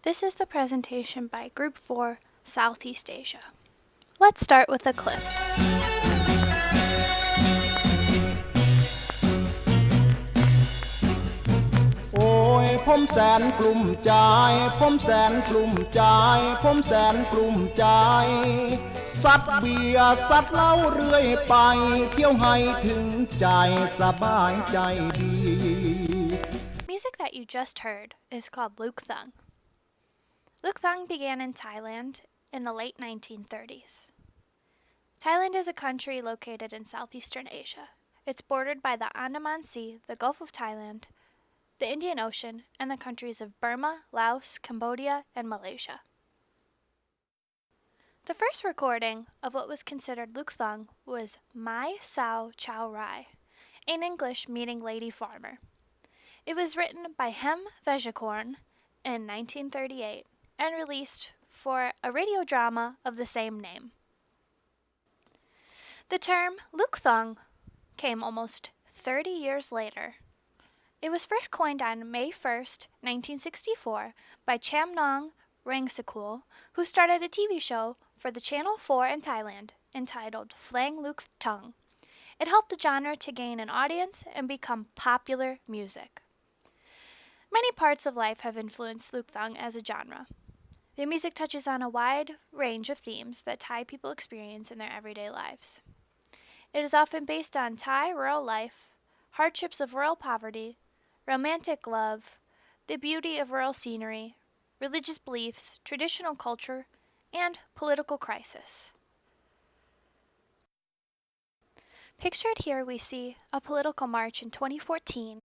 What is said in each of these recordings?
This is the presentation by Group 4, Southeast Asia. Let's start with a clip. โอ้ยผมแสนกลุ้มใจผมแสนกลุ้มใจผมแสนกลุ้มใจซัดเบียร์ซัดเหล้าเรื่อยไปเที่ยวให้ถึงใจสบายใจดี Music that you just heard is called Luk Thung. Luk Thung began in Thailand in the late 1930s. Thailand is a country located in southeastern Asia. It's bordered by the Andaman Sea, the Gulf of Thailand, the Indian Ocean, and the countries of Burma, Laos, Cambodia, and Malaysia. The first recording of what was considered Luk Thung was Mai Sao Chao Rai, in English meaning lady farmer. It was written by Hem Vejakorn in 1938 and released for a radio drama of the same name. The term Luk Thung came almost 30 years later. It was first coined on May 1st, 1964 by Chamnong Rangsikul, who started a TV show for the Channel 4 in Thailand entitled Phlang Luk Thung. It helped the genre to gain an audience and become popular music. Many parts of life have influenced Luk Thung as a genre. The music touches on a wide range of themes that Thai people experience in their everyday lives. It is often based on Thai rural life, hardships of rural poverty, romantic love, the beauty of rural scenery, religious beliefs, traditional culture, and political crisis. Pictured here we see a political march in 2014.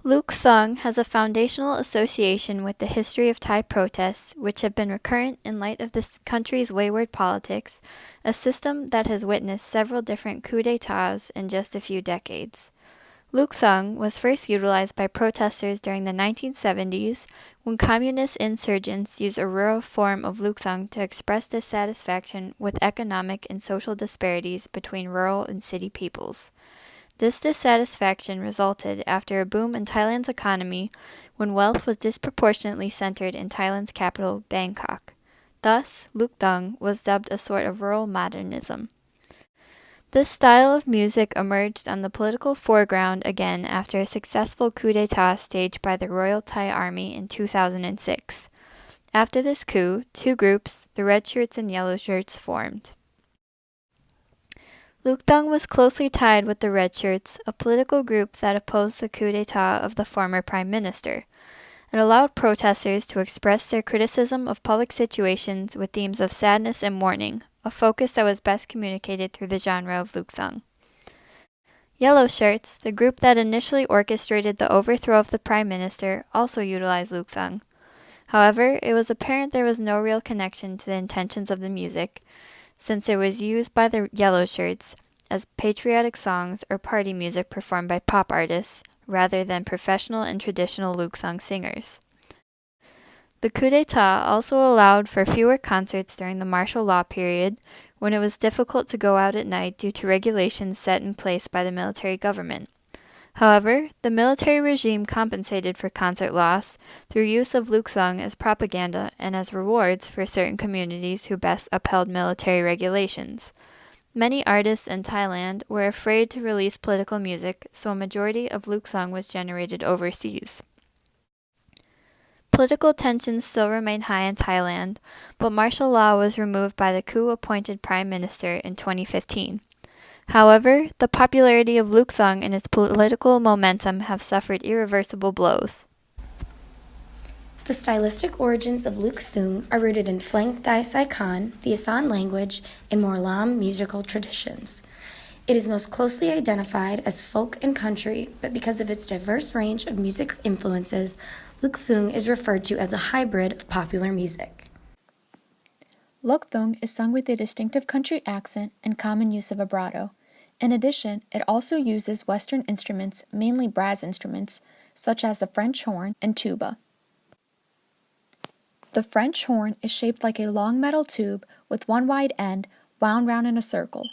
Luk Thung has a foundational association with the history of Thai protests, which have been recurrent in light of this country's wayward politics, a system that has witnessed several different coups d'etats in just a few decades. Luk Thung was first utilized by protesters during the 1970s when communist insurgents used a rural form of Luk Thung to express dissatisfaction with economic and social disparities between rural and city peoples. This dissatisfaction resulted after a boom in Thailand's economy when wealth was disproportionately centered in Thailand's capital, Bangkok. Thus, Luk Thung was dubbed a sort of rural modernism. This style of music emerged on the political foreground again after a successful coup d'etat staged by the Royal Thai Army in 2006. After this coup, two groups, the Red Shirts and Yellow Shirts, formed. Luk Thung was closely tied with the Red Shirts, a political group that opposed the coup d'etat of the former prime minister. It allowed protesters to express their criticism of public situations with themes of sadness and mourning, a focus that was best communicated through the genre of Luk Thung. Yellow Shirts, the group that initially orchestrated the overthrow of the prime minister, also utilized Luk Thung. However, it was apparent there was no real connection to the intentions of the music, since it was used by the Yellow Shirts as patriotic songs or party music performed by pop artists, rather than professional and traditional Luk Thung singers. The coup d'etat also allowed for fewer concerts during the martial law period, when it was difficult to go out at night due to regulations set in place by the military government. However, the military regime compensated for concert loss through use of Luk Thung as propaganda and as rewards for certain communities who best upheld military regulations. Many artists in Thailand were afraid to release political music, so a majority of Luk Thung was generated overseas. Political tensions still remain high in Thailand, but martial law was removed by the coup-appointed prime minister in 2015. However, the popularity of Luk Thung and its political momentum have suffered irreversible blows. The stylistic origins of Luk Thung are rooted in Phlang Thai Sai Khan, the Isaan language, and Morlam musical traditions. It is most closely identified as folk and country, but because of its diverse range of music influences, Luk Thung is referred to as a hybrid of popular music. Luk Thung is sung with a distinctive country accent and common use of vibrato. In addition, it also uses Western instruments, mainly brass instruments, such as the French horn and tuba. The French horn is shaped like a long metal tube with one wide end wound round in a circle.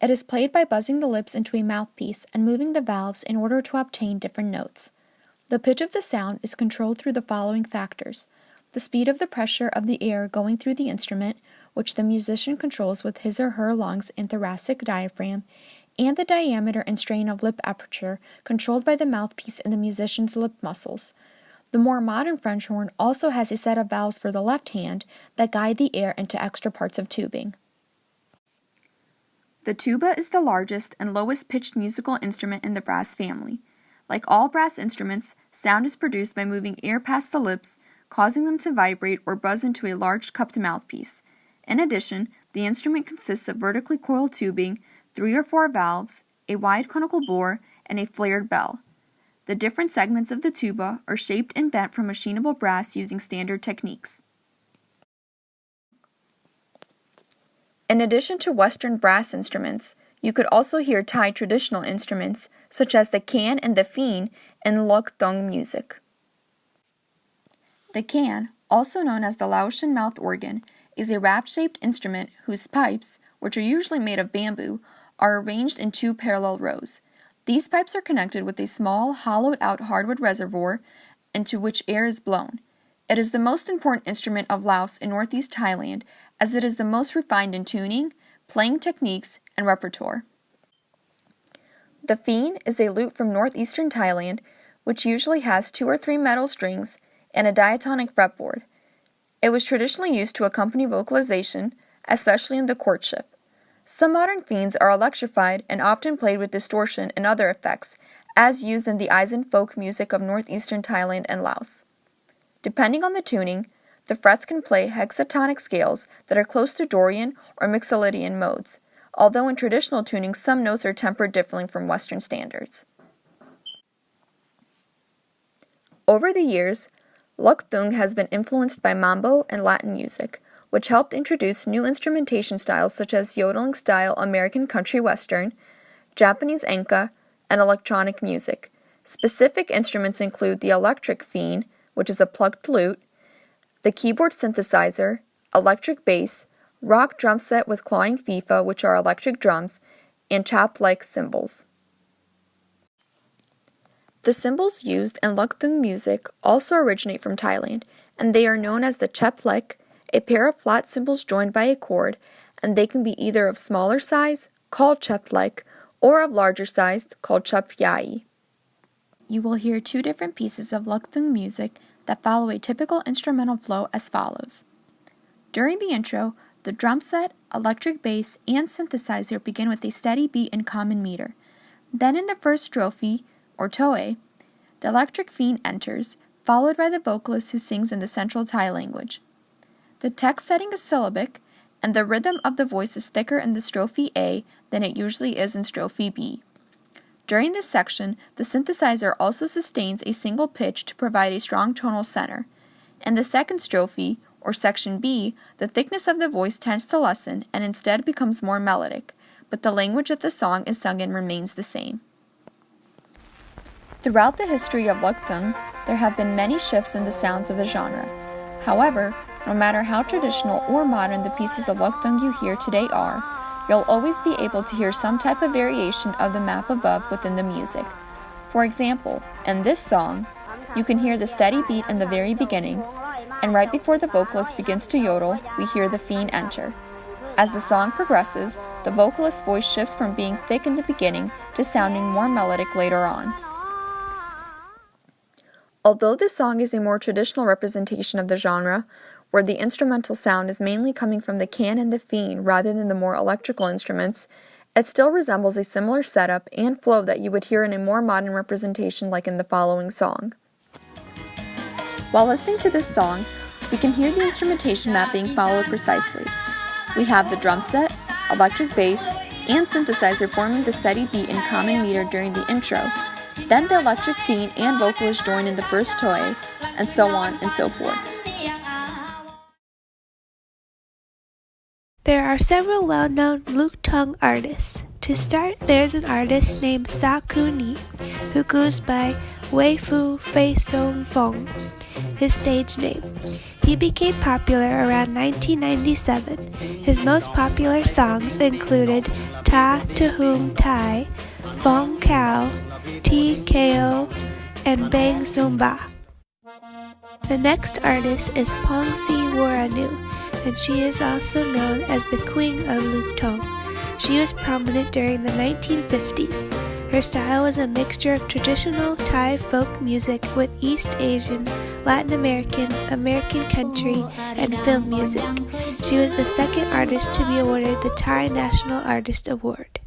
It is played by buzzing the lips into a mouthpiece and moving the valves in order to obtain different notes. The pitch of the sound is controlled through the following factors: the speed of the pressure of the air going through the instrument, which the musician controls with his or her lungs and thoracic diaphragm, and the diameter and strain of lip aperture, controlled by the mouthpiece and the musician's lip muscles. The more modern French horn also has a set of valves for the left hand that guide the air into extra parts of tubing. The tuba is the largest and lowest pitched musical instrument in the brass family. Like all brass instruments, sound is produced by moving air past the lips, causing them to vibrate or buzz into a large cupped mouthpiece. In addition, the instrument consists of vertically coiled tubing, 3 or 4 valves, a wide conical bore, and a flared bell. The different segments of the tuba are shaped and bent from machinable brass using standard techniques. In addition to Western brass instruments, you could also hear Thai traditional instruments such as the can and the pheen in Luk Thung music. The can, also known as the Laotian mouth organ, is a raft-shaped instrument whose pipes, which are usually made of bamboo, are arranged in 2 parallel rows. These pipes are connected with a small, hollowed-out hardwood reservoir into which air is blown. It is the most important instrument of Laos in northeast Thailand, as it is the most refined in tuning, playing techniques, and repertoire. The pheen is a lute from northeastern Thailand, which usually has 2 or 3 metal strings and a diatonic fretboard. It was traditionally used to accompany vocalization, especially in the courtship. Some modern pheens are electrified and often played with distortion and other effects, as used in the Isaan folk music of northeastern Thailand and Laos. Depending on the tuning, the frets can play hexatonic scales that are close to Dorian or Mixolydian modes, although in traditional tuning some notes are tempered differently from Western standards. Over the years, Luk Thung has been influenced by mambo and Latin music, which helped introduce new instrumentation styles such as yodeling-style American country western, Japanese enka, and electronic music. Specific instruments include the electric pheen, which is a plucked lute, the keyboard synthesizer, electric bass, rock drum set with clawing fifa, which are electric drums, and chap-like cymbals. The cymbals used in Luk Thung music also originate from Thailand, and they are known as the chap-lek, a pair of flat cymbals joined by a cord, and they can be either of smaller size, called chap-lek, or of larger size, called chap-yai. You will hear 2 different pieces of Luk Thung music that follow a typical instrumental flow as follows. During the intro, the drum set, electric bass, and synthesizer begin with a steady beat in common meter. Then in the first strophe, or toe, the electric pheen enters, followed by the vocalist who sings in the Central Thai language. The text setting is syllabic, and the rhythm of the voice is thicker in the strophe A than it usually is in strophe B. During this section, the synthesizer also sustains a single pitch to provide a strong tonal center. In the second strophe, or section B, the thickness of the voice tends to lessen and instead becomes more melodic, but the language that the song is sung in remains the same. Throughout the history of Luk Thung, there have been many shifts in the sounds of the genre. However, no matter how traditional or modern the pieces of Luk Thung you hear today are, you'll always be able to hear some type of variation of the map above within the music. For example, in this song, you can hear the steady beat in the very beginning, and right before the vocalist begins to yodel, we hear the pheen enter. As the song progresses, the vocalist's voice shifts from being thick in the beginning to sounding more melodic later on. Although this song is a more traditional representation of the genre, where the instrumental sound is mainly coming from the can and the pheen rather than the more electrical instruments, it still resembles a similar setup and flow that you would hear in a more modern representation like in the following song. While listening to this song, we can hear the instrumentation map being followed precisely. We have the drum set, electric bass, and synthesizer forming the steady beat in common meter during the intro. Then the electric pheen and vocalist join in the first toe, and so on and so forth. There are several well-known Luk Thung artists. To start, there's an artist named Sa Ku Ni, who goes by Wei Fu Fei Song Fong, his stage name. He became popular around 1997. His most popular songs included Ta To Whom Tai, Fong Kao, Ti Ko, and Bang Somba. The next artist is Pongsi Waranu, and she is also known as the Queen of Luk Thung. She was prominent during the 1950s. Her style was a mixture of traditional Thai folk music with East Asian, Latin American, American country, and film music. She was the second artist to be awarded the Thai National Artist Award.